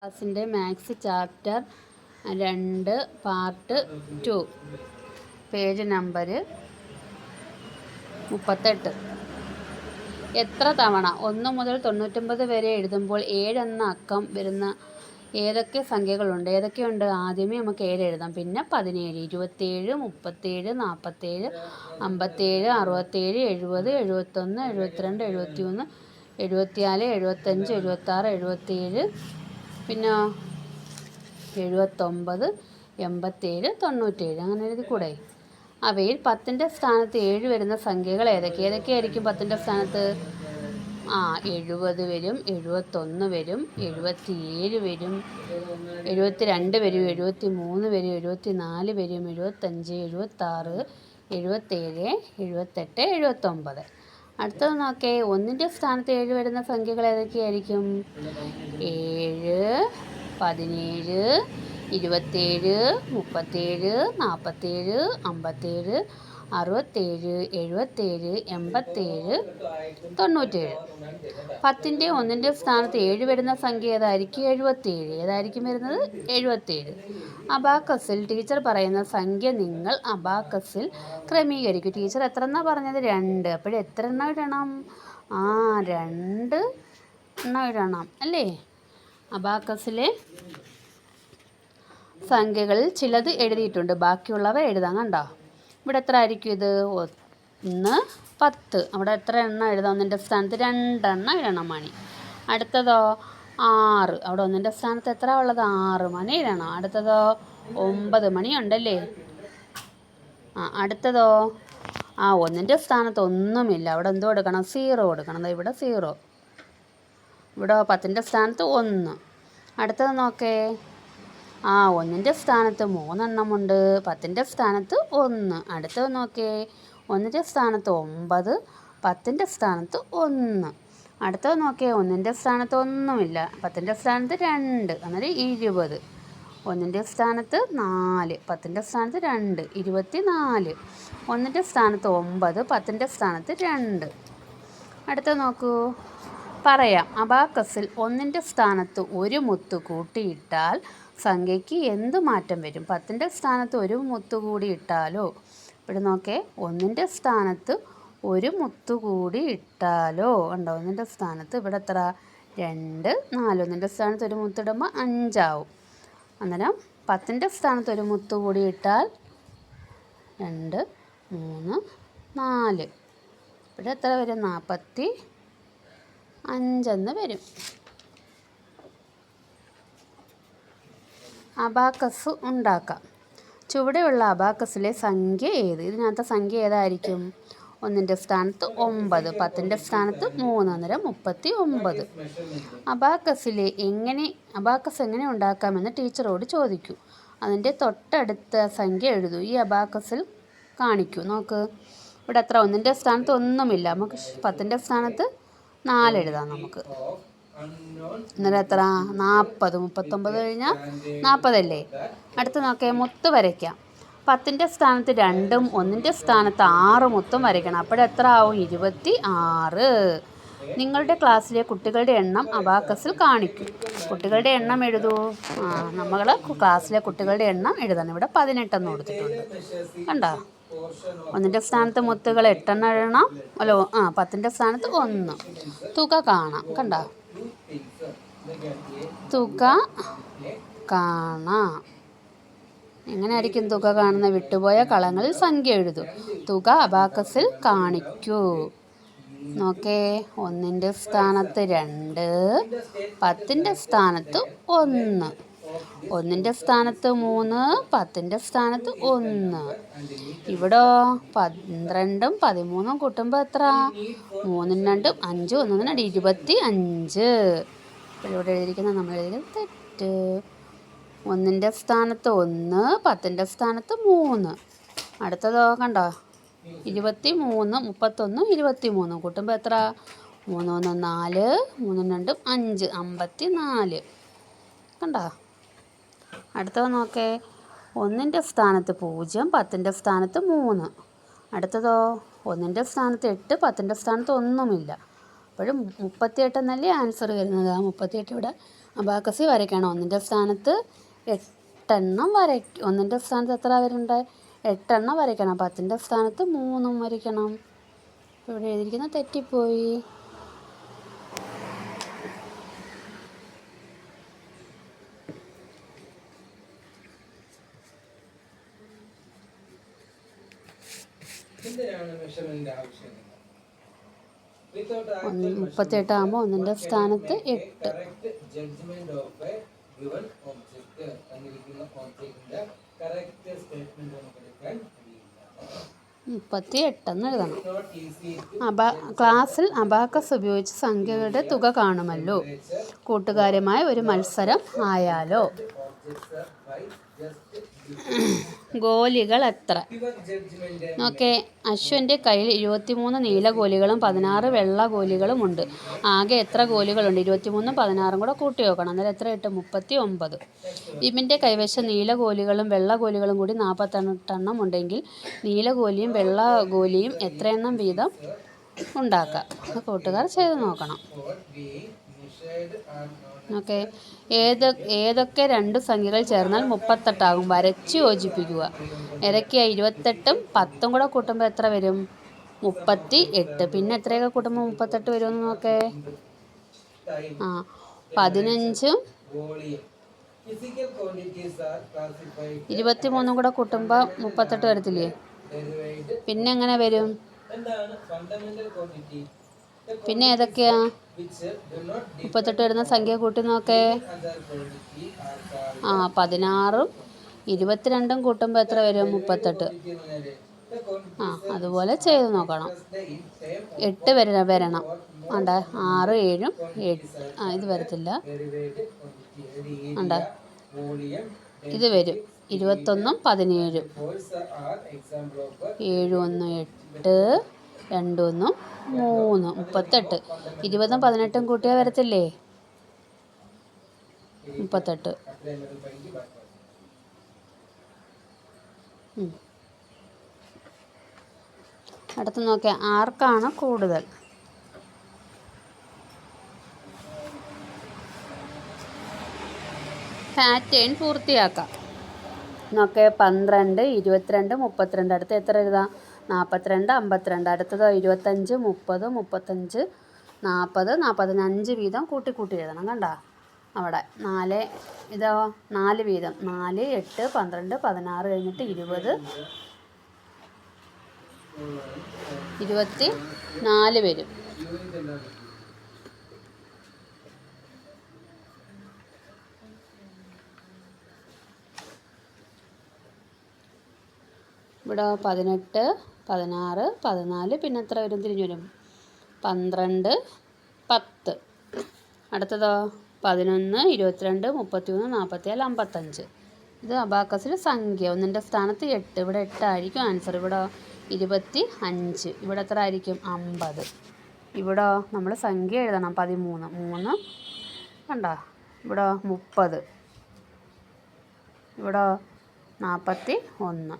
ക്ലാസ്സിൻ്റെ maths chapter 2 part 2 page number 38. എത്ര തവണ 1 മുതൽ 99 വരെ എഴുതുമ്പോൾ 7 എന്ന അക്കം വരുന്ന ഏതൊക്കെ സംഖ്യകളുണ്ട്? ഏതൊക്കെയുണ്ട്? ആദ്യമേ നമുക്ക് 7 എഴുതാം. പിന്നെ 17, 27, 37, 47, 57, 67, 70, 71, 72, 73, 74, 75, 76, 77, പിന്നെ 79, 87, 97 അങ്ങനെ എഴുതിക്കൂടെ? അവയിൽ 10ൻ്റെ സ്ഥാനത്ത് 7 വരുന്ന സംഖ്യകൾ ഏതൊക്കെയായിരിക്കും? 10ൻ്റെ സ്ഥാനത്ത് 70 വരും, 71 വരും, 77 വരും, 72 വരും, 73 വരും, 74 വരും, 75, 76, 77, 78, 79. അടുത്തത് നോക്കേ, 1ൻ്റെ സ്ഥാനത്ത് 7 വരുന്ന സംഖ്യകൾ ഏതൊക്കെയായിരിക്കും? 7, 17, 27, 37, 47, 57, 67, 77, 87, 97. 10ൻ്റെ 1ൻ്റെ സ്ഥാനത്ത് 7 വരുന്ന സംഖ്യ ഏതായിരിക്കും? 77. ഏതായിരിക്കും വരുന്നത്? 77. അബാക്കസിൽ ടീച്ചർ പറയുന്ന സംഖ്യ നിങ്ങൾ അബാക്കസിൽ ക്രമീകരിക്കും. ടീച്ചർ എത്ര എണ്ണമാണ് പറഞ്ഞത്? 2. അപ്പോൾ എത്ര എണ്ണം ഇടണം? 2 എണ്ണം ഇടണം അല്ലേ? അബാക്കസിലെ സംഖ്യകളിൽ ചിലത് എഴുതിയിട്ടുണ്ട്, ബാക്കിയുള്ളവ എഴുതാം. കണ്ടോ? ഇവിടെ എത്ര ആയിരിക്കും ഇത്? 1, 10. അവിടെ എത്ര എണ്ണം എഴുതാം? 1ൻ്റെ സ്ഥാനത്ത് 2 എണ്ണം ഇടണം മണി. അടുത്തതോ 6. അവിടെ 1ൻ്റെ സ്ഥാനത്ത് എത്ര ഉള്ളത്? 6 മണി ഇടണം. അടുത്തതോ 9 മണി ഉണ്ടല്ലേ? അടുത്തതോ 1ൻ്റെ സ്ഥാനത്ത് ഒന്നുമില്ല. അവിടെ എന്തോ എടുക്കണം? 0 കൊടുക്കണം. ഇവിടെ 0. ഇവിടെ 10ൻ്റെ സ്ഥാനത്ത് 1. അടുത്തത് നോക്കേ, 1ൻ്റെ സ്ഥാനത്ത് 3 എണ്ണമുണ്ട്, 10ൻ്റെ സ്ഥാനത്ത് 1. അടുത്തത് നോക്കേ, 1ൻ്റെ സ്ഥാനത്ത് 9, 10ൻ്റെ സ്ഥാനത്ത് 1. അടുത്തത് നോക്കേ, 1ൻ്റെ സ്ഥാനത്ത് ഒന്നുമില്ല, 10ൻ്റെ സ്ഥാനത്ത് 2, അന്നേരം 20. 1ൻ്റെ സ്ഥാനത്ത് 4, 10ൻ്റെ സ്ഥാനത്ത് 2, 24. 1ൻ്റെ സ്ഥാനത്ത് 9, 10ൻ്റെ സ്ഥാനത്ത് 2. അടുത്തത് നോക്കൂ, പറയാം. അബാക്കസിൽ 1ൻ്റെ സ്ഥാനത്ത് ഒരു മുത്ത് കൂട്ടിയിട്ടാൽ സംഖ്യയ്ക്ക് എന്ത് മാറ്റം വരും? 10ൻ്റെ സ്ഥാനത്ത് ഒരു മുത്ത് കൂടി ഇട്ടാലോ? ഇവിടെ നോക്കേ, 1ൻ്റെ സ്ഥാനത്ത് ഒരു മുത്ത് കൂടി ഇട്ടാലോ? ഉണ്ടോ? 1ൻ്റെ സ്ഥാനത്ത് ഇവിടെ എത്ര? 2, 4. 1ൻ്റെ സ്ഥാനത്ത് ഒരു മുത്തിടുമ്പോൾ 5 ആവും. അന്നേരം 10ൻ്റെ സ്ഥാനത്ത് ഒരു മുത്ത് കൂടി ഇട്ടാൽ 2, 3, 4. ഇവിടെ എത്ര വരും? 45 വരും. അബാക്കസ് ഉണ്ടാക്കാം. ചുവടെയുള്ള അബാക്കസിലെ സംഖ്യ ഏത്? ഇതിനകത്ത് സംഖ്യ ഏതായിരിക്കും? 1ൻ്റെ സ്ഥാനത്ത് 9, 10ൻ്റെ സ്ഥാനത്ത് 3, അന്നേരം 39. അബാക്കസ് എങ്ങനെ ഉണ്ടാക്കാമെന്ന് ടീച്ചറോട് ചോദിക്കൂ. അതിൻ്റെ തൊട്ടടുത്ത സംഖ്യ എഴുതൂ. ഈ അബാക്കസിൽ കാണിക്കൂ. നോക്ക്, ഇവിടെ എത്ര? 1ൻ്റെ സ്ഥാനത്ത് ഒന്നുമില്ല. നമുക്ക് 10ൻ്റെ സ്ഥാനത്ത് 4 എഴുതാം. നമുക്ക് അന്നേരം എത്ര? 40. 39 കഴിഞ്ഞാൽ 40 അല്ലേ? അടുത്ത് നോക്കേ, മുത്ത് വരയ്ക്കാം. 10ൻ്റെ സ്ഥാനത്ത് 2ഉം 1ൻ്റെ സ്ഥാനത്ത് 6 മുത്തും വരയ്ക്കണം. അപ്പോഴെത്ര ആവും? 26. നിങ്ങളുടെ ക്ലാസ്സിലെ കുട്ടികളുടെ എണ്ണം അബാക്കസിൽ കാണിക്കും. കുട്ടികളുടെ എണ്ണം എഴുതൂ. നമ്മൾ ക്ലാസ്സിലെ കുട്ടികളുടെ എണ്ണം എഴുതണം. ഇവിടെ 18 എന്ന് കൊടുത്തിട്ടുണ്ട്. കണ്ടോ? 1ൻ്റെ സ്ഥാനത്ത് മുത്തുകൾ 8 എണ്ണം എഴുതണം. 10ൻ്റെ സ്ഥാനത്ത് 1. തുക കാണാം. കണ്ടോ? തുക കാണാം. എങ്ങനെയായിരിക്കും തുക കാണുന്ന? വിട്ടുപോയ കളങ്ങളിൽ സംഖ്യ എഴുതൂ. തുക അബാക്കസിൽ കാണിക്കൂ. നോക്കേ, 1ൻ്റെ സ്ഥാനത്ത് 2, 10ൻ്റെ സ്ഥാനത്ത് 1, 1ൻ്റെ സ്ഥാനത്ത് 3, 10ൻ്റെ സ്ഥാനത്ത് 1. ഇവിടെ 12ഉം 13ഉം കൂട്ടുമ്പോൾ എത്ര? 3ഉം 2ഉം 5, 1 2, 25. ഇവിടെ എഴുതിയിരിക്കുന്നത് നമ്മൾ എഴുതിയത് തെറ്റ്. 1ൻ്റെ സ്ഥാനത്ത് 1, 10ൻ്റെ സ്ഥാനത്ത് 3. അടുത്തതോ കണ്ടോ? 23, 31, 23 കൂട്ടുമ്പോൾ എത്ര? 3 1 4, 3 2 5, 54. കണ്ടോ? അടുത്തത് നോക്കേ, 1ൻ്റെ സ്ഥാനത്ത് 0, 10ൻ്റെ സ്ഥാനത്ത് 3. അടുത്തതോ 1ൻ്റെ സ്ഥാനത്ത് 8, 10ൻ്റെ സ്ഥാനത്ത് ഒന്നുമില്ല. അപ്പോഴും 38 എന്നല്ലേ ആൻസർ വരുന്നത്. 38 ഇവിടെ അബാക്കസിൽ വരയ്ക്കണം. 1ൻ്റെ സ്ഥാനത്ത് 8 1ൻ്റെ സ്ഥാനത്ത് എത്ര വരുന്നുണ്ട്? 8 വരയ്ക്കണം. 10ൻ്റെ സ്ഥാനത്ത് 3 വരയ്ക്കണം. ഇവിടെ എഴുതിയിരിക്കുന്നത് തെറ്റിപ്പോയി. എന്തിനാണ് മെഷർമെന്റ് ആവശ്യം? 38 ആകുമ്പോൾ 1ൻ്റെ സ്ഥാനത്ത് 8. 38 എന്ന് എഴുതണം. ക്ലാസ്സിൽ അബാക്കസ് ഉപയോഗിച്ച് സംഖ്യകളുടെ തുക കാണുമല്ലോ. കൂട്ടുകാരുമായി ഒരു മത്സരം ആയാലോ. ഗോലികൾ എത്ര? നോക്കേ, അശ്വൻ്റെ കയ്യിൽ 23 നീല ഗോലികളും 16 വെള്ള ഗോലികളും ഉണ്ട്. ആകെ എത്ര ഗോലികളുണ്ട്? 23ഉം 16ഉം കൂടെ കൂട്ടി നോക്കണം. അന്നേരം എത്ര കിട്ടും? 39. വിമിൻ്റെ കൈവശം നീല ഗോലികളും വെള്ള ഗോലികളും കൂടി 48 ഉണ്ടെങ്കിൽ നീല ഗോലിയും വെള്ള ഗോലിയും എത്ര എണ്ണം വീതം ഉണ്ടാക്കാം? കൂട്ടുകാർ ചെയ്ത് നോക്കണം. ഓക്കെ, ഏതൊക്കെ 2 സംഖ്യകൾ ചേർന്നാൽ 38 ആകും? വരച്ച് യോജിപ്പിക്കുക. ഇരയ്ക്ക് 28ഉം 10ഉം കൂടെ കൂട്ടുമ്പോൾ എത്ര വരും? 38. പിന്നെ എത്രയൊക്കെ കൂട്ടുമ്പോൾ 38 വരുമെന്ന് നോക്കേ. 15ഉം 23ഉം കൂടെ കൂട്ടുമ്പോൾ 38 വരത്തില്ലേ? പിന്നെ എങ്ങനെ വരും? പിന്നെ ഏതൊക്കെയാ 38 വരുന്ന സംഖ്യ കൂട്ടി നോക്കേ. 16ഉം 22ഉം കൂട്ടുമ്പോൾ എത്ര വരും? 38. അതുപോലെ ചെയ്ത് നോക്കണം. 8 വരണം. വേണ്ട, 6, 7, 8. ഇത് വരത്തില്ല. വേണ്ട, ഇത് വരും. 21ഉം 17ഉം. 7, 1, 8, 2, 1, 3, 38. 20ഉം 18ഉം കൂട്ടിയാൽ വരത്തില്ലേ? 38. അടുത്ത് നോക്കിയാൽ ആർക്കാണ് കൂടുതൽ? പാറ്റേൺ പൂർത്തിയാക്കാം. നോക്കേ, 12, 22, 32. അടുത്ത് എത്ര എഴുതാം? 42, 52. അടുത്തതോ 25, 30, 35, 40, 45 വീതം കൂട്ടി എഴുതണം. കണ്ടോ അവിടെ 4. ഇതോ 4 വീതം. 4, 8, 12, 16 കഴിഞ്ഞിട്ട് 20, 24 വരും. ഇവിടെ 18, 16, 14. പിന്നെ എത്ര വരും? തിരിഞ്ഞു വരും. 12, 10. അടുത്തതോ 11, 22, 33, 47, 55. ഇത് അബാക്കസിൽ സംഖ്യ. 1ൻ്റെ സ്ഥാനത്ത് 8. ഇവിടെ 8 ആയിരിക്കും ആൻസർ. ഇവിടെ 25. ഇവിടെ എത്ര ആയിരിക്കും? 50. ഇവിടെ നമ്മൾ സംഖ്യ എഴുതണം. 13, 3. കണ്ടോ? ഇവിടെ 30. ഇവിടെ 41.